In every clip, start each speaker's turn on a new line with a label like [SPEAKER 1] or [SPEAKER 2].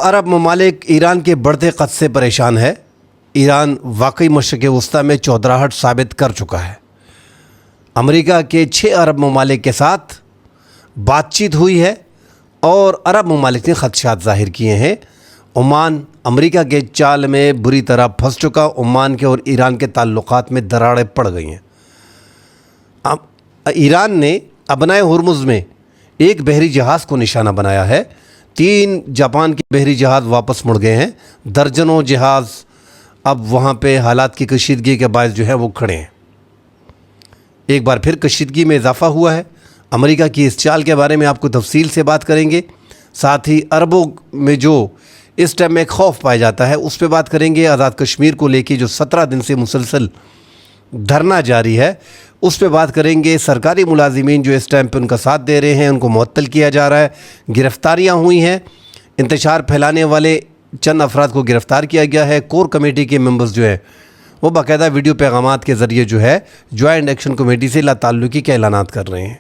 [SPEAKER 1] عرب ممالک ایران کے بڑھتے قد سے پریشان ہے۔ ایران واقعی مشرق وسطی میں چودراہٹ ثابت کر چکا ہے۔ امریکہ کے 6 عرب ممالک کے ساتھ بات چیت ہوئی ہے اور عرب ممالک نے خدشات ظاہر کیے ہیں۔ عمان امریکہ کے چال میں بری طرح پھنس چکا۔ عمان کے اور ایران کے تعلقات میں دراڑیں پڑ گئی ہیں۔ ایران نے ابنائے ہرمز میں ایک بحری جہاز کو نشانہ بنایا ہے۔ 3 جاپان کے بحری جہاز واپس مڑ گئے ہیں۔ درجنوں جہاز اب وہاں پہ حالات کی کشیدگی کے باعث جو ہے وہ کھڑے ہیں۔ ایک بار پھر کشیدگی میں اضافہ ہوا ہے۔ امریکہ کی اس چال کے بارے میں آپ کو تفصیل سے بات کریں گے، ساتھ ہی عربوں میں جو اس ٹائم میں ایک خوف پایا جاتا ہے اس پہ بات کریں گے۔ آزاد کشمیر کو لے کے جو 17 دن سے مسلسل دھرنا جاری ہے اس پہ بات کریں گے۔ سرکاری ملازمین جو اس ٹائم پہ ان کا ساتھ دے رہے ہیں ان کو معطل کیا جا رہا ہے۔ گرفتاریاں ہوئی ہیں، انتشار پھیلانے والے چند افراد کو گرفتار کیا گیا ہے۔ کور کمیٹی کے ممبرز جو ہیں وہ باقاعدہ ویڈیو پیغامات کے ذریعے جو ہے جوائنٹ ایکشن کمیٹی سے لا تعلقی کے اعلانات کر رہے ہیں۔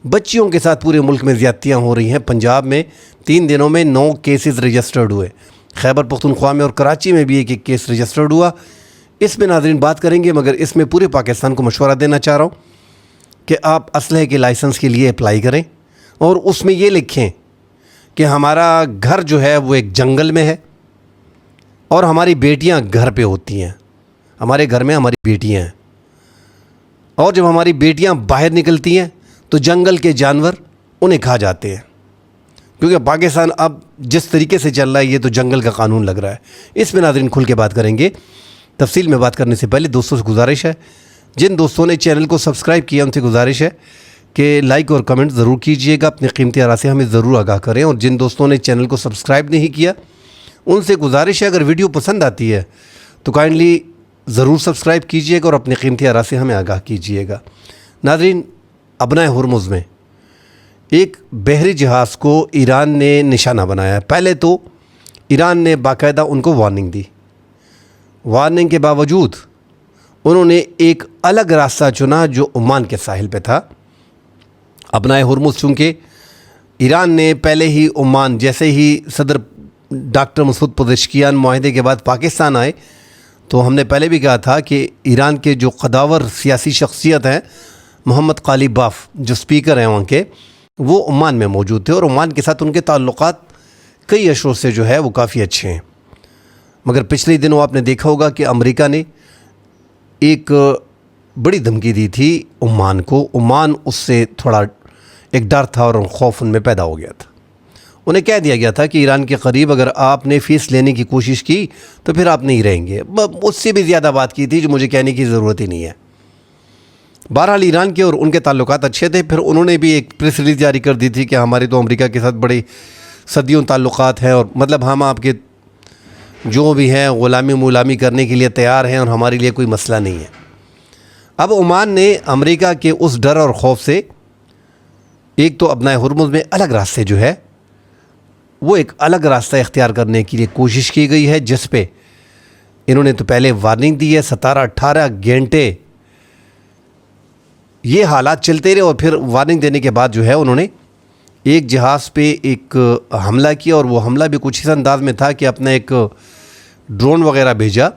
[SPEAKER 1] بچیوں کے ساتھ پورے ملک میں زیادتیاں ہو رہی ہیں۔ پنجاب میں 3 دنوں میں 9 کیسز رجسٹرڈ ہوئے۔ خیبر پختونخوا میں اور کراچی میں بھی ایک کیس رجسٹرڈ ہوا۔ اس میں ناظرین بات کریں گے، مگر اس میں پورے پاکستان کو مشورہ دینا چاہ رہا ہوں کہ آپ اسلحے کے لائسنس کے لیے اپلائی کریں اور اس میں یہ لکھیں کہ ہمارا گھر جو ہے وہ ایک جنگل میں ہے اور ہماری بیٹیاں گھر پہ ہوتی ہیں۔ ہمارے گھر میں ہماری بیٹیاں ہیں اور جب ہماری بیٹیاں باہر نکلتی ہیں تو جنگل کے جانور انہیں کھا جاتے ہیں، کیونکہ پاکستان اب جس طریقے سے چل رہا ہے یہ تو جنگل کا قانون لگ رہا ہے۔ اس میں ناظرین کھل کے بات کریں گے۔ تفصیل میں بات کرنے سے پہلے دوستوں سے گزارش ہے، جن دوستوں نے چینل کو سبسکرائب کیا ان سے گزارش ہے کہ لائک اور کمنٹ ضرور کیجئے گا، اپنے قیمتی آراء سے ہمیں ضرور آگاہ کریں، اور جن دوستوں نے چینل کو سبسکرائب نہیں کیا ان سے گزارش ہے اگر ویڈیو پسند آتی ہے تو کائنڈلی ضرور سبسکرائب کیجئے گا اور اپنے قیمتی آراء سے ہمیں آگاہ کیجئے گا۔ ناظرین، ابنائے ہرمز میں ایک بحری جہاز کو ایران نے نشانہ بنایا ہے۔ پہلے تو ایران نے باقاعدہ ان کو وارننگ دی، وارننگ کے باوجود انہوں نے ایک الگ راستہ چنا جو عمان کے ساحل پہ تھا۔ ابنائے ہرمز چونکہ ایران نے پہلے ہی عمان، جیسے ہی صدر ڈاکٹر مسعود پزشکیان معاہدے کے بعد پاکستان آئے تو ہم نے پہلے بھی کہا تھا کہ ایران کے جو قداور سیاسی شخصیت ہیں محمد غالب باف جو سپیکر ہیں وہاں کے، وہ عمان میں موجود تھے اور عمان کے ساتھ ان کے تعلقات کئی اشروں سے جو ہے وہ کافی اچھے ہیں۔ مگر پچھلے دنوں آپ نے دیکھا ہوگا کہ امریکہ نے ایک بڑی دھمکی دی تھی عمان کو۔ عمان اس سے تھوڑا ایک ڈر تھا اور خوف ان میں پیدا ہو گیا تھا۔ انہیں کہہ دیا گیا تھا کہ ایران کے قریب اگر آپ نے فیس لینے کی کوشش کی تو پھر آپ نہیں رہیں گے۔ اس سے بھی زیادہ بات کی تھی جو مجھے کہنے کی ضرورت ہی نہیں ہے۔ بہرحال ایران کے اور ان کے تعلقات اچھے تھے۔ پھر انہوں نے بھی ایک پریس ریلیز جاری کر دی تھی کہ ہمارے تو امریکہ کے ساتھ بڑے صدیوں تعلقات ہیں، اور مطلب ہم آپ کے جو بھی ہیں غلامی ملامی کرنے کے لیے تیار ہیں اور ہمارے لیے کوئی مسئلہ نہیں ہے۔ اب عمان نے امریکہ کے اس ڈر اور خوف سے ایک تو ابنائے ہرمز میں الگ راستے جو ہے وہ ایک الگ راستہ اختیار کرنے کے لیے کوشش کی گئی ہے، جس پہ انہوں نے تو پہلے وارننگ دی ہے۔ 17-18 گھنٹے یہ حالات چلتے رہے اور پھر وارننگ دینے کے بعد جو ہے انہوں نے ایک جہاز پہ ایک حملہ کیا، اور وہ حملہ بھی کچھ اس انداز میں تھا کہ اپنا ایک ڈرون وغیرہ بھیجا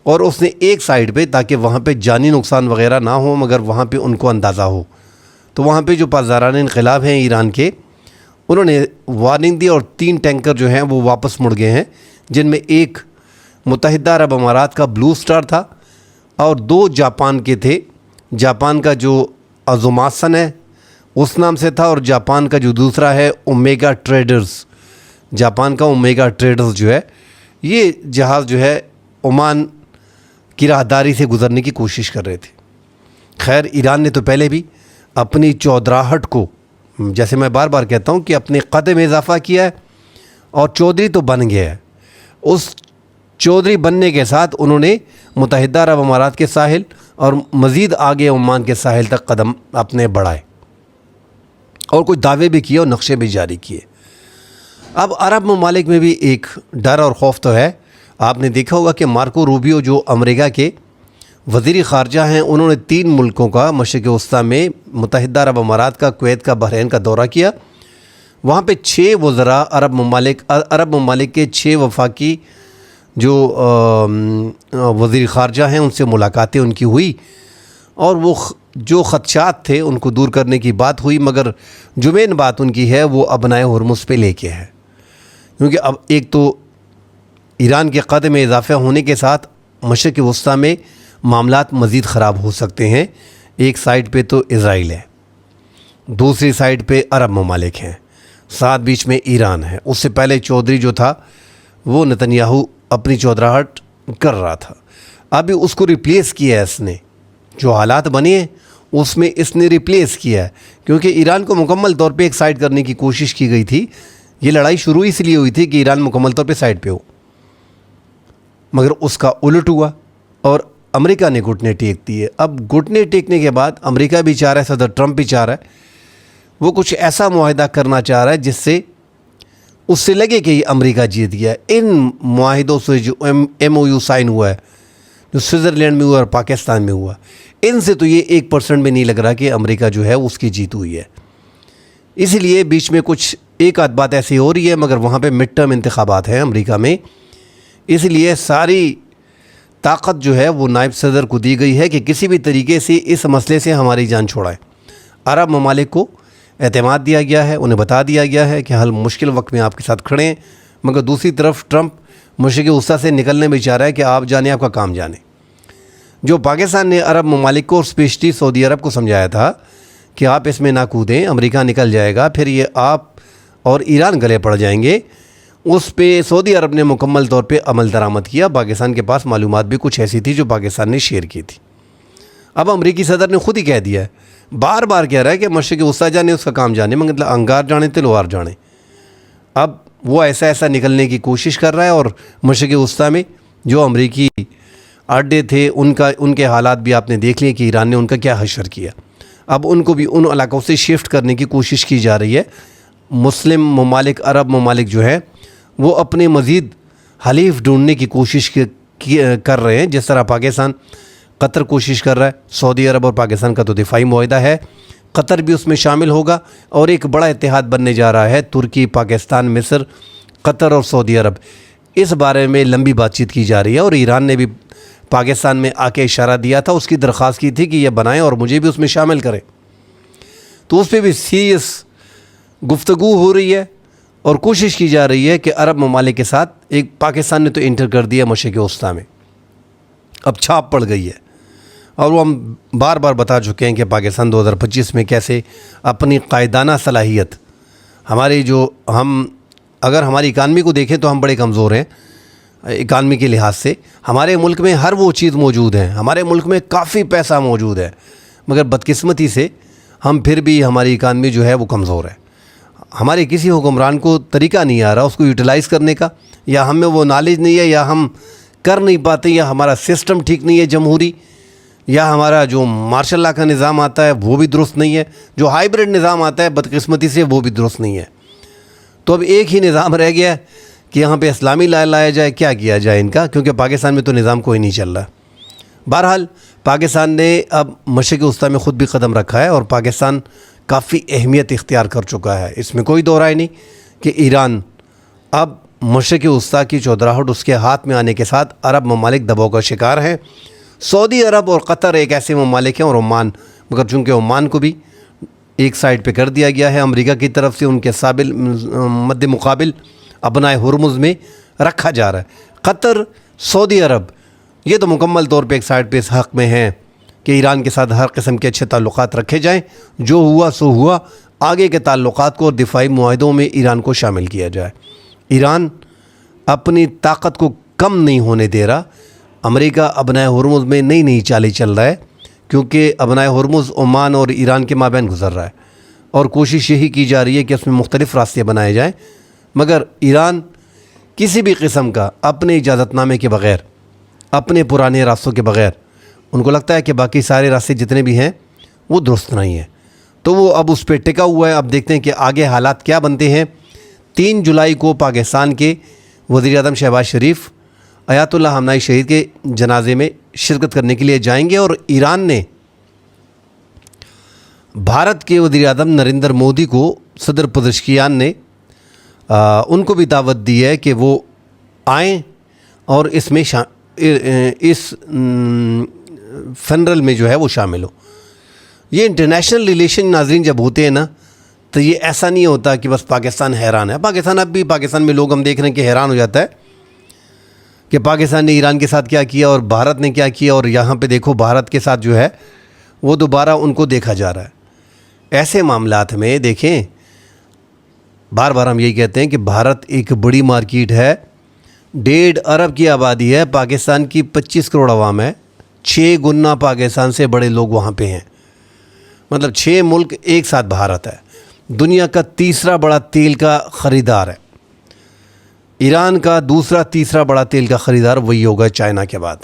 [SPEAKER 1] اور اس نے ایک سائڈ پہ، تاکہ وہاں پہ جانی نقصان وغیرہ نہ ہو مگر وہاں پہ ان کو اندازہ ہو۔ تو وہاں پہ جو پاسداران انقلاب ہیں ایران کے، انہوں نے وارننگ دی اور 3 ٹینکر جو ہیں وہ واپس مڑ گئے ہیں، جن میں ایک متحدہ عرب امارات کا بلو سٹار تھا اور 2 جاپان کے تھے۔ جاپان کا جو ازوماسن ہے اس نام سے تھا، اور جاپان کا جو دوسرا ہے اومیگا ٹریڈرز۔ جاپان کا اومیگا ٹریڈرز جو ہے یہ جہاز جو ہے عمان کی راہداری سے گزرنے کی کوشش کر رہے تھے۔ خیر، ایران نے تو پہلے بھی اپنی چودراہٹ کو، جیسے میں بار بار کہتا ہوں کہ اپنے قد میں اضافہ کیا ہے اور چودھری تو بن گیا ہے۔ اس چودھری بننے کے ساتھ انہوں نے متحدہ عرب امارات کے ساحل اور مزید آگے عمان کے ساحل تک قدم اپنے بڑھائے اور کچھ دعوے بھی کیے اور نقشے بھی جاری کیے۔ اب عرب ممالک میں بھی ایک ڈر اور خوف تو ہے۔ آپ نے دیکھا ہوگا کہ مارکو روبیو جو امریکہ کے وزیر خارجہ ہیں، انہوں نے 3 ملکوں کا مشرق وسطیٰ میں متحدہ عرب امارات کا، کویت کا، بحرین کا دورہ کیا۔ وہاں پہ 6 وزراء عرب ممالک کے 6 وفاقی جو وزیر خارجہ ہیں ان سے ملاقاتیں ان کی ہوئی، اور وہ جو خدشات تھے ان کو دور کرنے کی بات ہوئی، مگر جو مین بات ان کی ہے وہ ابنائے ہرمز پہ لے کے ہے، کیونکہ اب ایک تو ایران کے قد میں اضافہ ہونے کے ساتھ مشرق وسطیٰ میں معاملات مزید خراب ہو سکتے ہیں۔ ایک سائڈ پہ تو اسرائیل ہے، دوسری سائڈ پہ عرب ممالک ہیں، ساتھ بیچ میں ایران ہے۔ اس سے پہلے چودھری جو تھا وہ نتنیاہو اپنی چودراہٹ کر رہا تھا، ابھی اس کو ریپلیس کیا ہے اس نے، جو حالات بنے ہیں اس میں اس نے ریپلیس کیا ہے، کیونکہ ایران کو مکمل طور پہ ایک سائڈ کرنے کی کوشش کی گئی تھی۔ یہ لڑائی شروع اس لیے ہوئی تھی کہ ایران مکمل طور پہ سائڈ پہ ہو، مگر اس کا الٹ ہوا اور امریکہ نے گھٹنے ٹیک دیے۔ اب گھٹنے ٹیکنے کے بعد امریکہ بھی چاہ رہا ہے، صدر ٹرمپ بھی چاہ رہا ہے، وہ کچھ ایسا معاہدہ کرنا چاہ رہا ہے جس سے اس سے لگے کہ یہ امریکہ جیت گیا ہے۔ ان معاہدوں سے جو ایم او یو سائن ہوا ہے، جو سوئٹزرلینڈ میں ہوا اور پاکستان میں ہوا، ان سے تو یہ 1% بھی نہیں لگ رہا کہ امریکہ جو ہے اس کی جیت ہوئی ہے۔ اسی لیے بیچ میں کچھ ایک آدھ بات ایسی ہو رہی ہے، مگر وہاں پہ مڈ ٹرم انتخابات ہیں امریکہ میں، اس لیے ساری طاقت جو ہے وہ نائب صدر کو دی گئی ہے کہ کسی بھی طریقے سے اس مسئلے سے ہماری جان چھوڑائیں۔ عرب ممالک کو اعتماد دیا گیا ہے، انہیں بتا دیا گیا ہے کہ ہر مشکل وقت میں آپ کے ساتھ کھڑے ہیں، مگر دوسری طرف ٹرمپ مشرق وسطیٰ سے نکلنے میں چاہ رہا ہے کہ آپ جانیں، آپ کا کام جانیں۔ جو پاکستان نے عرب ممالک کو اور اسپیشلی سعودی عرب کو سمجھایا تھا کہ آپ اس میں نہ کودیں، امریکہ نکل جائے گا، پھر یہ آپ اور ایران گلے پڑ جائیں گے، اس پہ سعودی عرب نے مکمل طور پہ عمل درآمد کیا۔ پاکستان کے پاس معلومات بھی کچھ ایسی تھی جو پاکستان نے شیئر کی تھی۔ اب امریکی صدر نے خود ہی کہہ دیا ہے، بار بار کہہ رہا ہے کہ مشرق وسطیٰ جانے، اس کا کام جانے، مگر انگار جانے تلوار جانے۔ اب وہ ایسا نکلنے کی کوشش کر رہا ہے، اور مشرق وسطیٰ میں جو امریکی اڈے تھے ان کے حالات بھی آپ نے دیکھ لیے کہ ایران نے ان کا کیا حشر کیا۔ اب ان کو بھی ان علاقوں سے شفٹ کرنے کی کوشش کی جا رہی ہے۔ مسلم ممالک، عرب ممالک جو ہے وہ اپنے مزید حلیف ڈھونڈنے کی کوشش کر رہے ہیں، جس طرح پاکستان، قطر کوشش کر رہا ہے۔ سعودی عرب اور پاکستان کا تو دفاعی معاہدہ ہے، قطر بھی اس میں شامل ہوگا، اور ایک بڑا اتحاد بننے جا رہا ہے ترکی، پاکستان، مصر، قطر اور سعودی عرب۔ اس بارے میں لمبی بات چیت کی جا رہی ہے، اور ایران نے بھی پاکستان میں آ کے اشارہ دیا تھا، اس کی درخواست کی تھی کہ یہ بنائیں اور مجھے بھی اس میں شامل کریں، تو اس پہ بھی سیریس گفتگو ہو رہی ہے اور کوشش کی جا رہی ہے کہ عرب ممالک کے ساتھ ایک پاکستان نے تو انٹر کر دیا مشرق وسطیٰ میں، اب چھاپ پڑ گئی ہے، اور وہ ہم بار بار بتا چکے ہیں کہ پاکستان 2025 میں کیسے اپنی قائدانہ صلاحیت، ہماری جو اگر ہماری اکانومی کو دیکھیں تو ہم بڑے کمزور ہیں اکانومی کے لحاظ سے، ہمارے ملک میں ہر وہ چیز موجود ہے، ہمارے ملک میں کافی پیسہ موجود ہے، مگر بدقسمتی سے ہم پھر بھی ہماری اکانومی جو ہے وہ کمزور ہے۔ ہمارے کسی حکمران کو طریقہ نہیں آ رہا اس کو یوٹیلائز کرنے کا، یا ہم میں وہ نالج نہیں ہے، یا ہم کر نہیں پاتے، یا ہمارا سسٹم ٹھیک نہیں ہے جمہوری، یا ہمارا جو مارشل لا کا نظام آتا ہے وہ بھی درست نہیں ہے، جو ہائیبرڈ نظام آتا ہے بدقسمتی سے وہ بھی درست نہیں ہے۔ تو اب ایک ہی نظام رہ گیا ہے کہ یہاں پہ اسلامی لا لایا جائے، کیا کیا جائے ان کا، کیونکہ پاکستان میں تو نظام کوئی نہیں چل رہا۔ بہرحال پاکستان نے اب مشرق وسطیٰ میں خود بھی قدم رکھا ہے، اور پاکستان کافی اہمیت اختیار کر چکا ہے، اس میں کوئی دو رائے نہیں کہ ایران اب مشرق وسطیٰ کی چودراہٹ اس کے ہاتھ میں آنے کے ساتھ عرب ممالک دباؤ کا شکار ہیں۔ سعودی عرب اور قطر ایک ایسے ممالک ہیں، اور عمان، مگر چونکہ عمان کو بھی ایک سائڈ پہ کر دیا گیا ہے امریکہ کی طرف سے، ان کے مد مقابل ابنائے ہرمز میں رکھا جا رہا ہے۔ قطر، سعودی عرب یہ تو مکمل طور پہ ایک سائڈ پہ اس حق میں ہیں کہ ایران کے ساتھ ہر قسم کے اچھے تعلقات رکھے جائیں، جو ہوا سو ہوا، آگے کے تعلقات کو اور دفاعی معاہدوں میں ایران کو شامل کیا جائے۔ ایران اپنی طاقت کو کم نہیں ہونے دے رہا، امریکہ ابنائے ہرمز میں نئی چالیں چل رہا ہے، کیونکہ ابنائے ہرمز عمان اور ایران کے مابین گزر رہا ہے، اور کوشش یہی کی جا رہی ہے کہ اس میں مختلف راستے بنائے جائیں، مگر ایران کسی بھی قسم کا اپنے اجازت نامے کے بغیر، اپنے پرانے راستوں کے بغیر، ان کو لگتا ہے کہ باقی سارے راستے جتنے بھی ہیں وہ درست نہیں ہیں، تو وہ اب اس پہ ٹکا ہوا ہے۔ اب دیکھتے ہیں کہ آگے حالات کیا بنتے ہیں۔ 3 جولائی کو پاکستان کے وزیر اعظم شہباز شریف آیت اللہ خامنہ شہید کے جنازے میں شرکت کرنے کے لیے جائیں گے، اور ایران نے بھارت کے وزیر اعظم نریندر مودی کو صدر پزشکیان نے ان کو بھی دعوت دی ہے کہ وہ آئیں اور اس میں اس فنرل میں جو ہے وہ شامل ہو. یہ انٹرنیشنل ریلیشن ناظرین جب ہوتے ہیں نا تو یہ ایسا نہیں ہوتا کہ بس پاکستان حیران ہے. پاکستان اب بھی پاکستان میں لوگ ہم دیکھ رہے ہیں کہ حیران ہو جاتا ہے کہ پاکستان نے ایران کے ساتھ کیا کیا اور بھارت نے کیا کیا, اور یہاں پہ دیکھو بھارت کے ساتھ جو ہے وہ دوبارہ ان کو دیکھا جا رہا ہے. ایسے معاملات میں دیکھیں, بار بار ہم یہی کہتے ہیں کہ بھارت ایک بڑی مارکیٹ ہے, 1.5 ارب کی آبادی ہے, پاکستان کی 25 کروڑ عوام ہے, 6 گنا پاکستان سے بڑے لوگ وہاں پہ ہیں, مطلب 6 ملک ایک ساتھ بھارت ہے. دنیا کا تیسرا بڑا تیل کا خریدار ہے. ایران کا دوسرا تیسرا بڑا تیل کا خریدار وہی ہوگا چائنا کے بعد.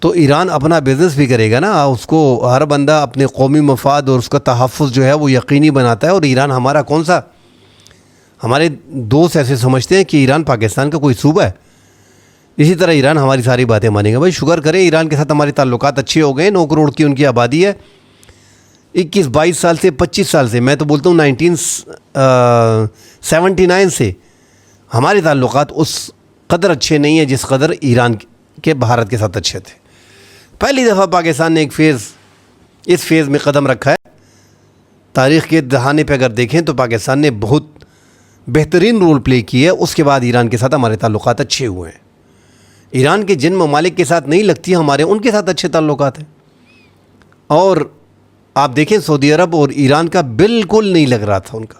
[SPEAKER 1] تو ایران اپنا بزنس بھی کرے گا نا, اس کو ہر بندہ اپنے قومی مفاد اور اس کا تحفظ جو ہے وہ یقینی بناتا ہے. اور ایران ہمارا کون سا, ہمارے دوست ایسے سمجھتے ہیں کہ ایران پاکستان کا کوئی صوبہ ہے, اسی طرح ایران ہماری ساری باتیں مانیں گا. بھائی شکر کریں, ایران کے ساتھ ہمارے تعلقات اچھے ہو گئے. 9 کروڑ کی ان کی آبادی ہے. 21-22 سال سے 25 سال سے, میں تو بولتا ہوں 1979 سے ہمارے تعلقات اس قدر اچھے نہیں ہیں جس قدر ایران کے بھارت کے ساتھ اچھے تھے. پہلی دفعہ پاکستان نے ایک اس فیز میں قدم رکھا ہے. تاریخ کے دہانے پہ اگر دیکھیں تو پاکستان نے بہت بہترین رول پلے کی ہے. اس کے بعد ایران کے ساتھ ہمارے تعلقات اچھے ہوئے ہیں. ایران کے جن ممالک کے ساتھ نہیں لگتی ہمارے, ان کے ساتھ اچھے تعلقات ہیں. اور آپ دیکھیں سعودی عرب اور ایران کا بالکل نہیں لگ رہا تھا ان کا,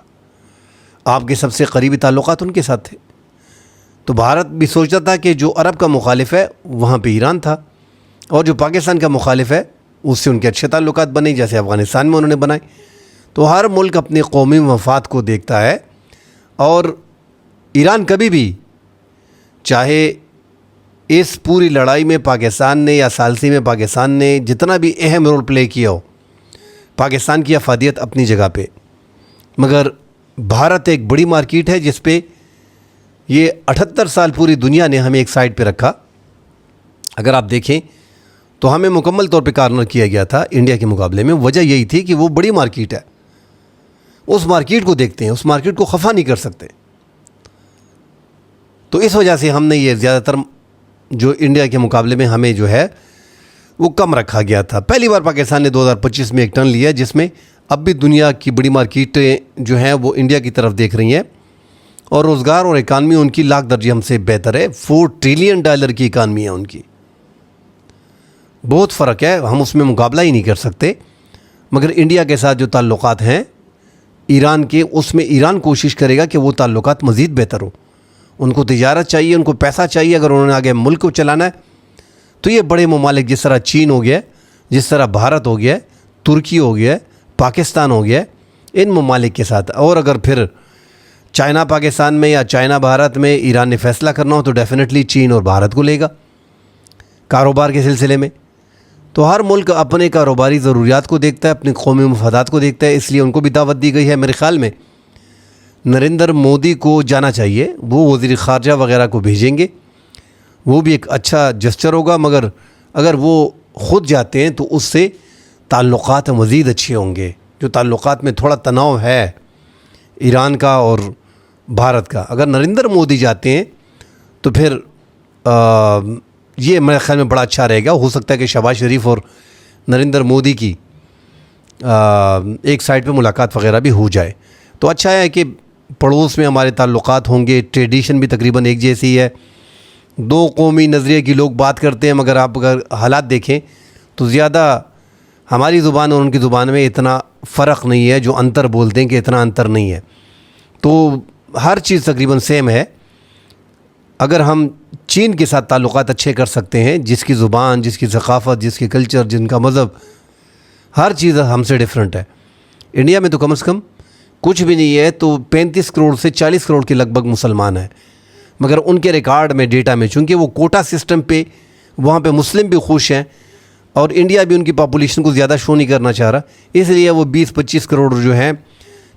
[SPEAKER 1] آپ کے سب سے قریبی تعلقات ان کے ساتھ تھے. تو بھارت بھی سوچتا تھا کہ جو عرب کا مخالف ہے وہاں پہ ایران تھا, اور جو پاکستان کا مخالف ہے اس سے ان کے اچھے تعلقات بنے, جیسے افغانستان میں انہوں نے بنائے. تو ہر ملک اپنے قومی مفاد کو دیکھتا ہے. اور ایران کبھی بھی, چاہے اس پوری لڑائی میں پاکستان نے یا ثالثی میں پاکستان نے جتنا بھی اہم رول پلے کیا ہو, پاکستان کی افادیت اپنی جگہ پہ, مگر بھارت ایک بڑی مارکیٹ ہے جس پہ یہ 78 سال پوری دنیا نے ہمیں ایک سائڈ پہ رکھا. اگر آپ دیکھیں تو ہمیں مکمل طور پہ کارنر کیا گیا تھا انڈیا کے مقابلے میں. وجہ یہی تھی کہ وہ بڑی مارکیٹ ہے, اس مارکیٹ کو دیکھتے ہیں, اس مارکیٹ کو خفا نہیں کر سکتے. تو اس وجہ سے ہم نے یہ زیادہ تر جو انڈیا کے مقابلے میں ہمیں جو ہے وہ کم رکھا گیا تھا. پہلی بار پاکستان نے 2025 میں ایک ٹرن لیا, جس میں اب بھی دنیا کی بڑی مارکیٹیں جو ہیں وہ انڈیا کی طرف دیکھ رہی ہیں, اور روزگار اور اکانومی ان کی لاکھ درجے ہم سے بہتر ہے. $4 ٹریلین کی اکانومی ہے ان کی, بہت فرق ہے, ہم اس میں مقابلہ ہی نہیں کر سکتے. مگر انڈیا کے ساتھ جو تعلقات ہیں ایران کے, اس میں ایران کوشش کرے گا کہ وہ تعلقات مزید بہتر ہو. ان کو تجارت چاہیے, ان کو پیسہ چاہیے. اگر انہوں نے آگے ملک کو چلانا ہے تو یہ بڑے ممالک جس طرح چین ہو گیا, جس طرح بھارت ہو گیا, ترکی ہو گیا, پاکستان ہو گیا, ان ممالک کے ساتھ. اور اگر پھر چائنا پاکستان میں یا چائنا بھارت میں ایران نے فیصلہ کرنا ہو تو ڈیفینیٹلی چین اور بھارت کو لے گا کاروبار کے سلسلے میں. تو ہر ملک اپنے کاروباری ضروریات کو دیکھتا ہے, اپنے قومی مفادات کو دیکھتا ہے. اس لیے ان کو بھی دعوت دی گئی ہے. میرے خیال میں نریندر مودی کو جانا چاہیے, وہ وزیر خارجہ وغیرہ کو بھیجیں گے, وہ بھی ایک اچھا جسچر ہوگا. مگر اگر وہ خود جاتے ہیں تو اس سے تعلقات مزید اچھے ہوں گے. جو تعلقات میں تھوڑا تناؤ ہے ایران کا اور بھارت کا, اگر نریندر مودی جاتے ہیں تو پھر یہ میرے خیال میں بڑا اچھا رہے گا. ہو سکتا ہے کہ شہباز شریف اور نریندر مودی کی ایک سائٹ پہ ملاقات وغیرہ بھی ہو جائے. تو اچھا ہے کہ پڑوس میں ہمارے تعلقات ہوں گے. ٹریڈیشن بھی تقریباً ایک جیسی ہے. 2 قومی نظریے کی لوگ بات کرتے ہیں, مگر آپ اگر حالات دیکھیں تو زیادہ ہماری زبان اور ان کی زبان میں اتنا فرق نہیں ہے جو انتر بولتے ہیں کہ اتنا انتر نہیں ہے. تو ہر چیز تقریباً سیم ہے. اگر ہم چین کے ساتھ تعلقات اچھے کر سکتے ہیں, جس کی زبان, جس کی ثقافت, جس کی کلچر, جن کا مذہب, ہر چیز ہم سے ڈیفرنٹ ہے. انڈیا میں تو کم از کم کچھ بھی نہیں ہے تو 35 کروڑ سے 40 کروڑ کے لگ بھگ مسلمان ہیں. مگر ان کے ریکارڈ میں, ڈیٹا میں, چونکہ وہ کوٹا سسٹم پہ وہاں پہ مسلم بھی خوش ہیں, اور انڈیا بھی ان کی پاپولیشن کو زیادہ شو نہیں کرنا چاہ رہا, اس لیے وہ 20-25 کروڑ جو ہیں,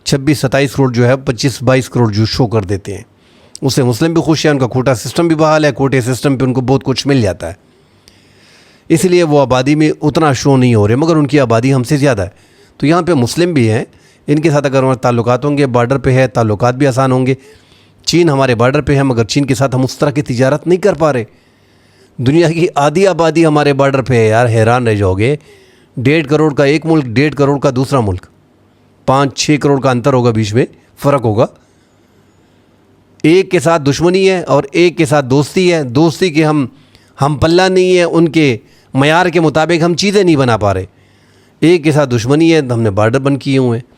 [SPEAKER 1] 26-27 کروڑ جو ہے, 25-22 کروڑ جو شو کر دیتے ہیں. اس سے مسلم بھی خوش ہیں, ان کا کوٹا سسٹم بھی بحال ہے, کوٹے سسٹم پہ ان کو بہت کچھ مل جاتا ہے, اس لیے وہ آبادی میں اتنا شو نہیں ہو رہے. مگر ان کی آبادی ہم سے زیادہ ہے. تو یہاں پہ مسلم بھی ہیں, ان کے ساتھ اگر ہمارے تعلقات ہوں گے, بارڈر پہ ہے, تعلقات بھی آسان ہوں گے. چین ہمارے بارڈر پہ ہے, مگر چین کے ساتھ ہم اس طرح کی تجارت نہیں کر پا رہے. دنیا کی آدھی آبادی ہمارے بارڈر پہ ہے یار, حیران رہ جاؤ گے. 1.5 کروڑ کا ایک ملک, 1.5 کروڑ کا دوسرا ملک, 5-6 کروڑ کا انتر ہوگا, بیچ میں فرق ہوگا. ایک کے ساتھ دشمنی ہے اور ایک کے ساتھ دوستی ہے. دوستی کے ہم پلہ نہیں ہے, ان کے معیار کے مطابق ہم چیزیں نہیں بنا پا رہے. ایک کے ساتھ دشمنی ہے, ہم نے بارڈر بند کیے ہوئے ہیں.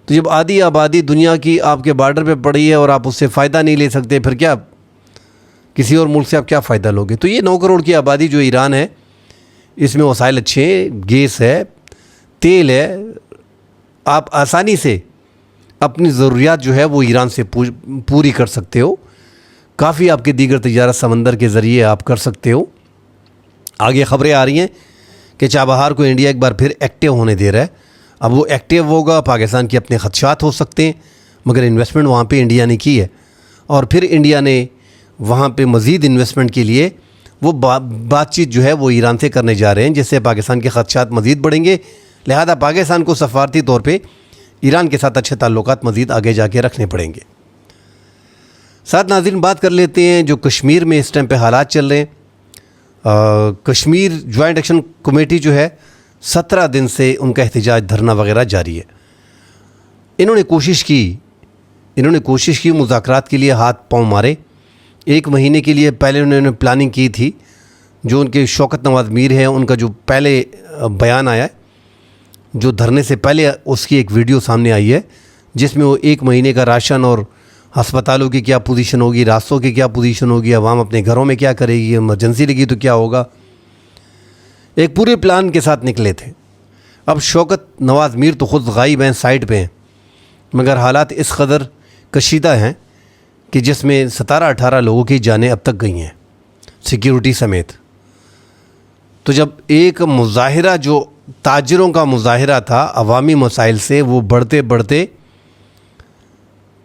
[SPEAKER 1] تو جب آدھی آبادی دنیا کی آپ کے بارڈر پہ پڑی ہے اور آپ اس سے فائدہ نہیں لے سکتے, پھر کیا کسی اور ملک سے آپ کیا فائدہ لوگے؟ تو یہ 9 کروڑ کی آبادی جو ایران ہے, اس میں وسائل اچھے ہیں, گیس ہے, تیل ہے, آپ آسانی سے اپنی ضروریات جو ہے وہ ایران سے پوری کر سکتے ہو. کافی آپ کے دیگر تجارت سمندر کے ذریعے آپ کر سکتے ہو. آگے خبریں آ رہی ہیں کہ چابہار کو انڈیا ایک بار پھر ایکٹیو ہونے دے رہا ہے. اب وہ ایکٹیو ہوگا, پاکستان کے اپنے خدشات ہو سکتے ہیں, مگر انویسٹمنٹ وہاں پہ انڈیا نے کی ہے, اور پھر انڈیا نے وہاں پہ مزید انویسٹمنٹ کے لیے وہ بات چیت جو ہے وہ ایران سے کرنے جا رہے ہیں, جس سے پاکستان کے خدشات مزید بڑھیں گے. لہذا پاکستان کو سفارتی طور پہ ایران کے ساتھ اچھے تعلقات مزید آگے جا کے رکھنے پڑیں گے. ساتھ ناظرین بات کر لیتے ہیں جو کشمیر میں اس ٹائم پہ حالات چل رہے ہیں. کشمیر جوائنٹ ایکشن کمیٹی جو ہے 17 دن سے ان کا احتجاج دھرنا وغیرہ جاری ہے. انہوں نے کوشش کی مذاکرات کے لیے ہاتھ پاؤں مارے. 1 مہینے کے لیے پہلے انہوں نے پلاننگ کی تھی. جو ان کے شوکت نواز میر ہیں, ان کا جو پہلے بیان آیا ہے, جو دھرنے سے پہلے اس کی ایک ویڈیو سامنے آئی ہے, جس میں وہ 1 مہینے کا راشن اور ہسپتالوں کی کیا پوزیشن ہوگی, راستوں کی کیا پوزیشن ہوگی, عوام اپنے گھروں میں کیا کرے گی, ایمرجنسی لگی تو کیا ہوگا, ایک پورے پلان کے ساتھ نکلے تھے. اب شوکت نواز میر تو خود غائب ہیں, سائٹ پہ ہیں, مگر حالات اس قدر کشیدہ ہیں کہ جس میں 17-18 لوگوں کی جانیں اب تک گئی ہیں, سیکیورٹی سمیت. تو جب ایک مظاہرہ جو تاجروں کا مظاہرہ تھا عوامی مسائل سے, وہ بڑھتے بڑھتے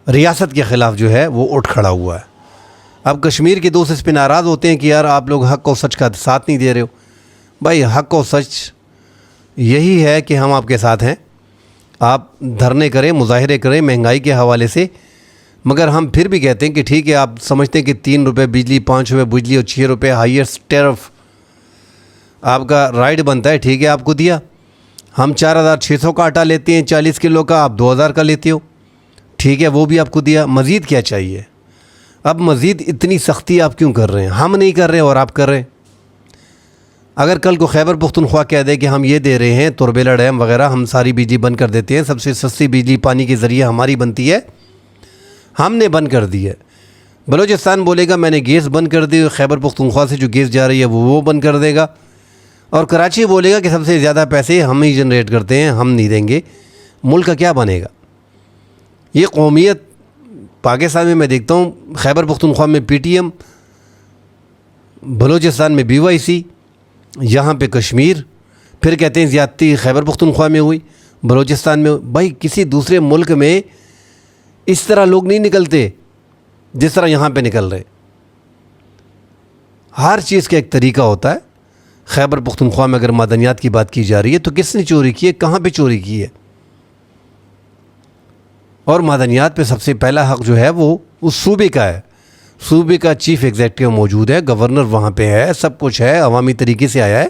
[SPEAKER 1] ریاست کے خلاف جو ہے وہ اٹھ کھڑا ہوا ہے. اب کشمیر کے دوست اس پہ ناراض ہوتے ہیں کہ یار آپ لوگ حق و سچ کا ساتھ نہیں دے رہے ہو. بھائی حق و سچ یہی ہے کہ ہم آپ کے ساتھ ہیں, آپ دھرنے کریں, مظاہرے کریں مہنگائی کے حوالے سے, مگر ہم پھر بھی کہتے ہیں کہ ٹھیک ہے, آپ سمجھتے ہیں کہ 3 روپے بجلی, 5 روپے بجلی اور 6 روپے ہائیسٹ ٹیرف آپ کا رائٹ بنتا ہے, ٹھیک ہے آپ کو دیا. ہم 4600 کا آٹا لیتے ہیں 40 کلو کا, آپ 2000 کا لیتے ہو, ٹھیک ہے وہ بھی آپ کو دیا. مزید کیا چاہیے؟ اب مزید اتنی سختی آپ کیوں کر رہے ہیں؟ ہم نہیں کر رہے اور آپ کر رہے ہیں. اگر کل کو خیبر پختونخوا کہہ دے کہ ہم یہ دے رہے ہیں, توربیلا ڈیم وغیرہ, ہم ساری بجلی بند کر دیتے ہیں, سب سے سستی بجلی پانی کے ذریعے ہماری بنتی ہے, ہم نے بند کر دی ہے. بلوچستان بولے گا میں نے گیس بند کر دی, خیبر پختونخوا سے جو گیس جا رہی ہے وہ بند کر دے گا, اور کراچی بولے گا کہ سب سے زیادہ پیسے ہم ہی جنریٹ کرتے ہیں, ہم نہیں دیں گے. ملک کا کیا بنے گا؟ یہ قومیت پاکستان میں دیکھتا ہوں, خیبر پختونخوا میں پی ٹی ایم, بلوچستان میں BYC, یہاں پہ کشمیر, پھر کہتے ہیں زیادتی خیبر پختونخوا میں ہوئی, بلوچستان میں. بھائی کسی دوسرے ملک میں اس طرح لوگ نہیں نکلتے جس طرح یہاں پہ نکل رہے. ہر چیز کا ایک طریقہ ہوتا ہے. خیبر پختونخوا میں اگر معدنیات کی بات کی جا رہی ہے تو کس نے چوری کی ہے, کہاں پہ چوری کی ہے؟ اور معدنیات پہ سب سے پہلا حق جو ہے وہ اس صوبے کا ہے. صوبے کا چیف ایگزیکٹو موجود ہے, گورنر وہاں پہ ہے, سب کچھ ہے, عوامی طریقے سے آیا ہے.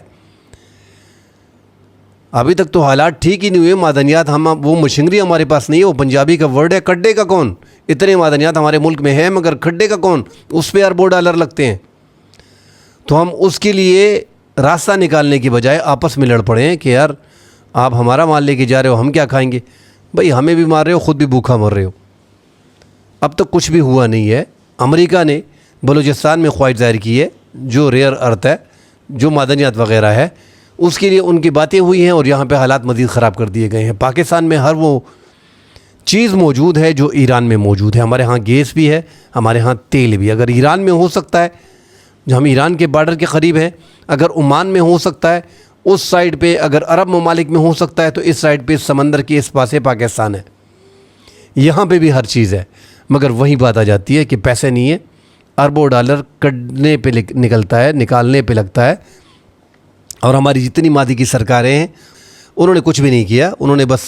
[SPEAKER 1] ابھی تک تو حالات ٹھیک ہی نہیں ہوئے. معدنیات وہ مشینری ہمارے پاس نہیں ہے, وہ پنجابی کا ورڈ ہے, کڈے کا کون. اتنے معدنیات ہمارے ملک میں ہیں, مگر کھڈے کا کون, اس پہ اربوں ڈالر لگتے ہیں. تو ہم اس کے لیے راستہ نکالنے کی بجائے آپس میں لڑ پڑے ہیں کہ یار آپ ہمارا مال لے کے جا رہے ہو, ہم کیا کھائیں گے؟ بھائی ہمیں بھی مار رہے ہو, خود بھی بھوکا مر رہے ہو. اب تک کچھ بھی ہوا نہیں ہے. امریکہ نے بلوچستان میں خواہش ظاہر کی ہے, جو ریئر ارتھ ہے, جو معدنیات وغیرہ ہے, اس کے لیے ان کی باتیں ہوئی ہیں, اور یہاں پہ حالات مزید خراب کر دیے گئے ہیں. پاکستان میں ہر وہ چیز موجود ہے جو ایران میں موجود ہے. ہمارے ہاں گیس بھی ہے, ہمارے ہاں تیل بھی. اگر ایران میں ہو سکتا ہے, جو ہم ایران کے بارڈر کے قریب ہیں, اگر عمان میں ہو سکتا ہے, اس سائڈ پہ اگر عرب ممالک میں ہو سکتا ہے, تو اس سائڈ پہ سمندر کے اس پاسے پاکستان ہے. یہاں پہ بھی ہر چیز ہے, مگر وہی بات آ جاتی ہے کہ پیسے نہیں ہے. اربوں ڈالر کڈنے پہ نکلتا ہے, نکالنے پہ لگتا ہے. اور ہماری جتنی مادی کی سرکاریں ہیں انہوں نے کچھ بھی نہیں کیا. انہوں نے بس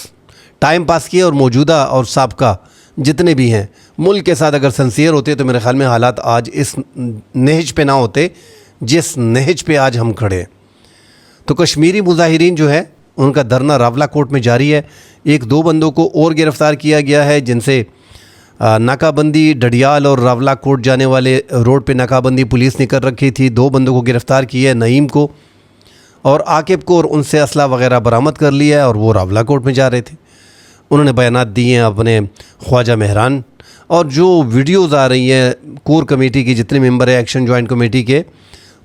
[SPEAKER 1] ٹائم پاس کیا, اور موجودہ اور سابقہ جتنے بھی ہیں ملک کے ساتھ اگر سنسیئر ہوتے تو میرے خیال میں حالات آج اس نہج پہ نہ ہوتے جس نہج پہ آج ہم کھڑے ہیں. تو کشمیری مظاہرین جو ہے ان کا دھرنا راولہ کوٹ میں جاری ہے. 1-2 بندوں کو اور گرفتار کیا گیا ہے, جن سے ناکہ بندی ڈڈیال اور راولہ کوٹ جانے والے روڈ پہ ناکہ بندی پولیس نے کر رکھی تھی. 2 بندوں کو گرفتار کیا ہے, نعیم کو اور عاقب کو, اور ان سے اسلحہ وغیرہ برآمد کر لیا ہے, اور وہ راولہ کوٹ میں جا رہے تھے. انہوں نے بیانات دیے ہیں اپنے خواجہ مہران, اور جو ویڈیوز آ رہی ہیں کور کمیٹی کی جتنے ممبر ہیں ایکشن جوائنٹ کمیٹی کے,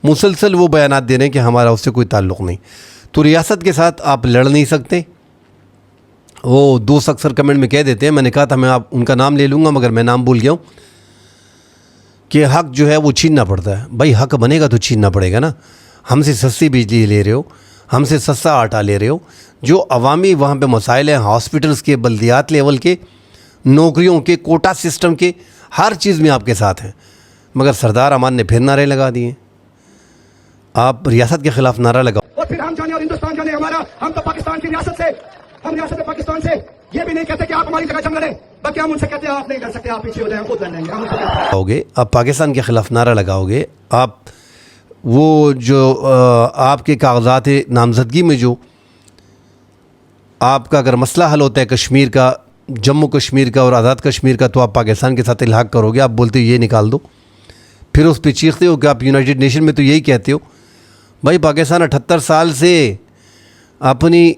[SPEAKER 1] مسلسل وہ بیانات دے رہے ہیں کہ ہمارا اس سے کوئی تعلق نہیں. تو ریاست کے ساتھ آپ لڑ نہیں سکتے. وہ دوست اکثر کمنٹ میں کہہ دیتے ہیں, میں نے کہا تھا میں آپ ان کا نام لے لوں گا مگر میں نام بھول گیا ہوں, کہ حق جو ہے وہ چھیننا پڑتا ہے. بھائی حق بنے گا تو چھیننا پڑے گا نا. ہم سے سستی بجلی لے رہے ہو, ہم سے سستا آٹا لے رہے ہو. جو عوامی وہاں پہ مسائل ہیں ہاسپٹلز کے, بلدیات لیول کے, نوکریوں کے, کوٹا سسٹم کے, ہر چیز میں آپ کے ساتھ ہیں. مگر سردار امان نے پھر نعرے لگا دیے. آپ ریاست کے خلاف نعرہ لگاؤ.
[SPEAKER 2] اور پھر ہم جانے اور ہندوستان جانے ہمارا, ہم تو پاکستان کی ریاست سے, ہم ریاست پاکستان سے یہ بھی نہیں کہتے کہ آپ ہماری جگہ جنگ لڑیں, بلکہ ہم ان سے کہتے ہیں آپ نہیں لڑ سکتے, آپ پیچھے ہو جائیں, خود لڑ لیں گے. ہم ان سے کہتے ہیں
[SPEAKER 1] آپ پاکستان کے خلاف نعرہ لگاؤ گے. آپ وہ جو آپ کے کاغذات نامزدگی میں جو آپ کا اگر مسئلہ حل ہوتا ہے کشمیر کا, جموں کشمیر کا اور آزاد کشمیر کا, تو آپ پاکستان کے ساتھ الحاق کرو گے. آپ بولتے ہو یہ نکال دو, پھر اس پہ چیختے ہو کہ آپ یونائٹڈ نیشن میں تو یہی کہتے ہو. بھائی پاکستان 78 سال سے اپنی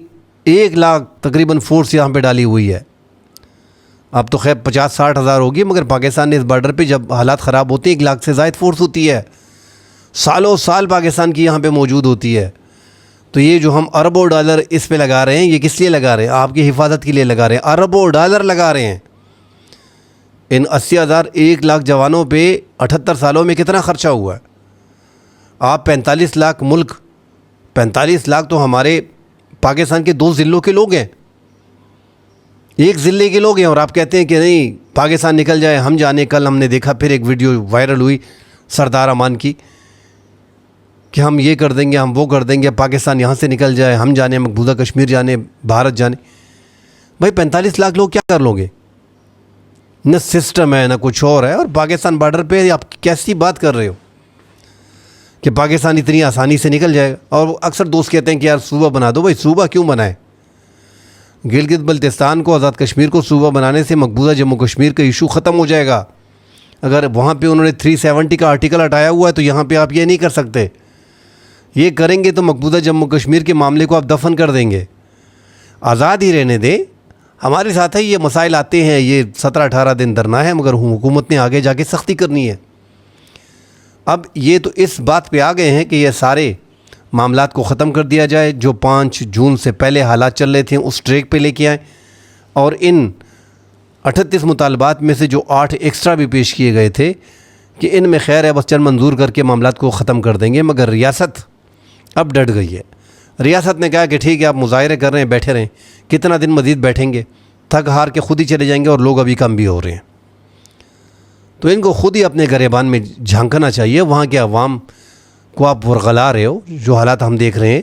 [SPEAKER 1] 1 لاکھ تقریباً فورس یہاں پہ ڈالی ہوئی ہے. اب تو خیر 50-60 ہزار ہوگی, مگر پاکستان نے اس بارڈر پہ جب حالات خراب ہوتے ہیں 1 لاکھ سے زائد فورس ہوتی ہے. سالوں سال پاکستان کی یہاں پہ موجود ہوتی ہے. تو یہ جو ہم اربوں ڈالر اس پہ لگا رہے ہیں, یہ کس لیے لگا رہے ہیں؟ آپ کی حفاظت کے لیے لگا رہے ہیں. اربوں ڈالر لگا رہے ہیں. ان 80,000 1 لاکھ جوانوں پہ 78 سالوں میں کتنا خرچہ ہوا ہے؟ آپ 45 لاکھ ملک, 45 لاکھ تو ہمارے پاکستان کے 2 ضلعوں کے لوگ ہیں, 1 ضلع کے لوگ ہیں, اور آپ کہتے ہیں کہ نہیں پاکستان نکل جائے, ہم جانے. کل ہم نے دیکھا پھر ایک ویڈیو وائرل ہوئی سردار امان کی کہ ہم یہ کر دیں گے, ہم وہ کر دیں گے, پاکستان یہاں سے نکل جائے, ہم جانے مقبوضہ کشمیر جانے, بھارت جانے. بھائی 45 لاکھ لوگ کیا کر لو گے؟ نہ سسٹم ہے نہ کچھ اور ہے, اور پاکستان بارڈر پہ آپ کیسی بات کر رہے ہو کہ پاکستان اتنی آسانی سے نکل جائے گا. اور اکثر دوست کہتے ہیں کہ یار صوبہ بنا دو. بھائی صوبہ کیوں بنائے؟ گلگت بلتستان کو, آزاد کشمیر کو صوبہ بنانے سے مقبوضہ جموں کشمیر کا ایشو ختم ہو جائے گا. اگر وہاں پہ انہوں نے 370 کا آرٹیکل ہٹایا ہوا ہے تو یہاں پہ آپ یہ نہیں کر سکتے. یہ کریں گے تو مقبوضہ جموں کشمیر کے معاملے کو آپ دفن کر دیں گے. آزاد ہی رہنے دیں. ہمارے ساتھ ہی یہ مسائل آتے ہیں, یہ 17-18 دن دھرنا ہے, مگر حکومت نے آگے جا کے سختی کرنی ہے. اب یہ تو اس بات پہ آ گئے ہیں کہ یہ سارے معاملات کو ختم کر دیا جائے. جو 5 جون سے پہلے حالات چل رہے تھے اس ٹریک پہ لے کے آئیں, اور ان 38 مطالبات میں سے جو 8 ایکسٹرا بھی پیش کیے گئے تھے کہ ان میں خیر ہے, بس چند منظور کر کے معاملات کو ختم کر دیں گے. مگر ریاست اب ڈٹ گئی ہے. ریاست نے کہا کہ ٹھیک ہے آپ مظاہرے کر رہے ہیں, بیٹھے رہیں. کتنا دن مزید بیٹھیں گے؟ تھک ہار کے خود ہی چلے جائیں گے, اور لوگ ابھی کم بھی ہو رہے ہیں. تو ان کو خود ہی اپنے گریبان میں جھانکنا چاہیے. وہاں کے عوام کو آپ ورغلا رہے ہو. جو حالات ہم دیکھ رہے ہیں,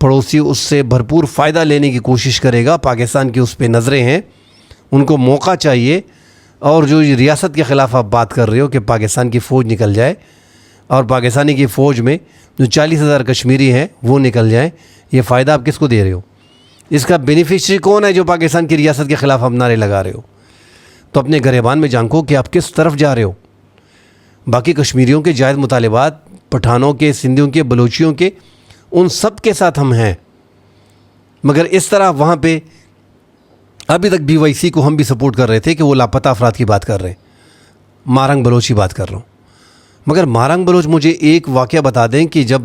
[SPEAKER 1] پڑوسی اس سے بھرپور فائدہ لینے کی کوشش کرے گا. پاکستان کی اس پہ نظریں ہیں, ان کو موقع چاہیے. اور جو ریاست کے خلاف آپ بات کر رہے ہو کہ پاکستان کی فوج نکل جائے, اور پاکستانی کی فوج میں جو 40,000 کشمیری ہیں وہ نکل جائیں, یہ فائدہ آپ کس کو دے رہے ہو؟ اس کا بینیفیشری کون ہے جو پاکستان کی ریاست کے خلاف آپ نعرے لگا رہے ہو؟ تو اپنے گریبان میں جھانکو کہ آپ کس طرف جا رہے ہو. باقی کشمیریوں کے جائز مطالبات, پٹھانوں کے, سندھیوں کے, بلوچیوں کے, ان سب کے ساتھ ہم ہیں. مگر اس طرح وہاں پہ ابھی تک BYC کو ہم بھی سپورٹ کر رہے تھے کہ وہ لاپتہ افراد کی بات کر رہے ہیں. مارنگ بلوچ کی بات کر رہا ہوں. مگر مارنگ بلوچ مجھے ایک واقعہ بتا دیں کہ جب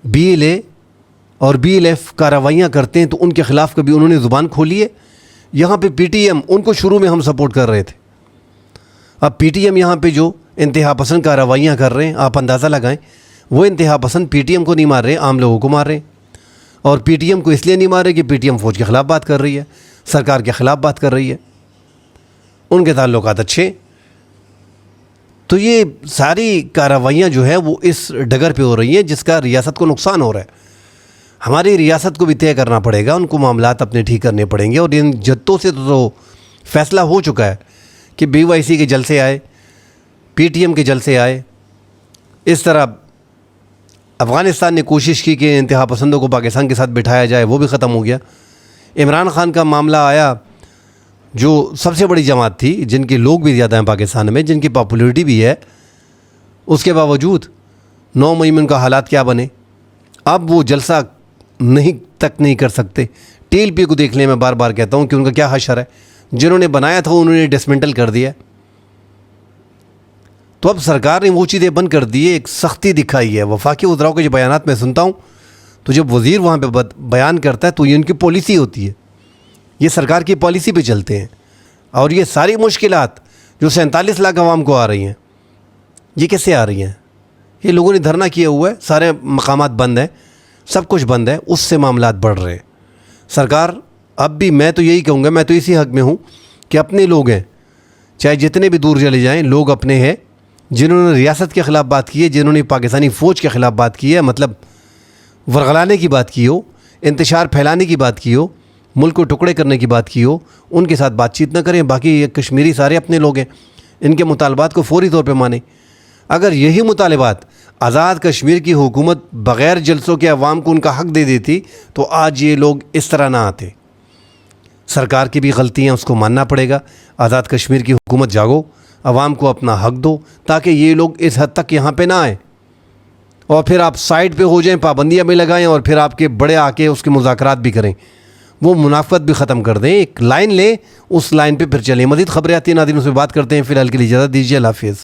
[SPEAKER 1] BLA اور BLF کارروائیاں کرتے ہیں تو ان کے خلاف کبھی انہوں نے زبان کھولی ہے؟ یہاں پہ PTM, ان کو شروع میں ہم سپورٹ کر رہے تھے. اب PTM یہاں پہ جو انتہا پسند کارروائیاں کر رہے ہیں, آپ اندازہ لگائیں. وہ انتہا پسند PTM کو نہیں مار رہے, عام لوگوں کو مار رہے ہیں. اور PTM کو اس لیے نہیں مار رہے کہ PTM فوج کے خلاف بات کر رہی ہے, سرکار کے خلاف بات کر رہی ہے, ان کے تعلقات اچھے. تو یہ ساری کارروائیاں جو ہے وہ اس ڈگر پہ ہو رہی ہیں جس کا ریاست کو نقصان ہو رہا ہے. ہماری ریاست کو بھی طے کرنا پڑے گا، ان کو معاملات اپنے ٹھیک کرنے پڑیں گے. اور ان جتوں سے تو فیصلہ ہو چکا ہے کہ بی وائی سی کے جلسے آئے، پی ٹی ایم کے جلسے آئے. اس طرح افغانستان نے کوشش کی کہ انتہا پسندوں کو پاکستان کے ساتھ بٹھایا جائے، وہ بھی ختم ہو گیا. عمران خان کا معاملہ آیا، جو سب سے بڑی جماعت تھی، جن کے لوگ بھی زیادہ ہیں پاکستان میں، جن کی پاپولیرٹی بھی ہے، اس کے باوجود 9 مئی میں ان کا حالات کیا بنے. اب وہ جلسہ نہیں کر سکتے. ٹی ایل پی کو دیکھ لیں، میں بار بار کہتا ہوں کہ ان کا کیا حشر ہے. جنہوں نے بنایا تھا انہوں نے ڈسمنٹل کر دیا. تو اب سرکار نے وہ چیزیں بند کر دی ہے، ایک سختی دکھائی ہے. وفاقی وزراء کے جو بیانات میں سنتا ہوں تو جب وزیر وہاں پہ بیان کرتا ہے تو یہ ان کی پالیسی ہوتی ہے، یہ سرکار کی پالیسی پہ چلتے ہیں. اور یہ ساری مشکلات جو 47 لاکھ عوام کو آ رہی ہیں، یہ کیسے آ رہی ہیں؟ یہ لوگوں نے دھرنا کیا ہوا ہے، سارے مقامات بند ہیں، سب کچھ بند ہے، اس سے معاملات بڑھ رہے ہیں. سرکار اب بھی، میں تو یہی کہوں گا، میں تو اسی حق میں ہوں کہ اپنے لوگ ہیں، چاہے جتنے بھی دور چلے جائیں، لوگ اپنے ہیں. جنہوں نے ریاست کے خلاف بات کی ہے، جنہوں نے پاکستانی فوج کے خلاف بات کی ہے، مطلب ورغلانے کی بات کی ہو، انتشار پھیلانے کی بات کی ہو، ملک کو ٹکڑے کرنے کی بات کی ہو، ان کے ساتھ بات چیت نہ کریں. باقی یہ کشمیری سارے اپنے لوگ ہیں، ان کے مطالبات کو فوری طور پہ مانیں. اگر یہی مطالبات آزاد کشمیر کی حکومت بغیر جلسوں کے عوام کو ان کا حق دے دیتی تو آج یہ لوگ اس طرح نہ آتے. سرکار کی بھی غلطی ہیں، اس کو ماننا پڑے گا. آزاد کشمیر کی حکومت جاگو، عوام کو اپنا حق دو تاکہ یہ لوگ اس حد تک یہاں پہ نہ آئیں. اور پھر آپ سائڈ پہ ہو جائیں، پابندیاں بھی لگائیں، اور پھر آپ کے بڑے آ کے اس کے مذاکرات بھی کریں، وہ منافقت بھی ختم کر دیں. ایک لائن لیں، اس لائن پہ پھر چلیں. مزید خبریں آتی ہیں، ناظرین اس پہ بات کرتے ہیں. فی الحال کے لیے اجازت دیجیے. اللہ حافظ.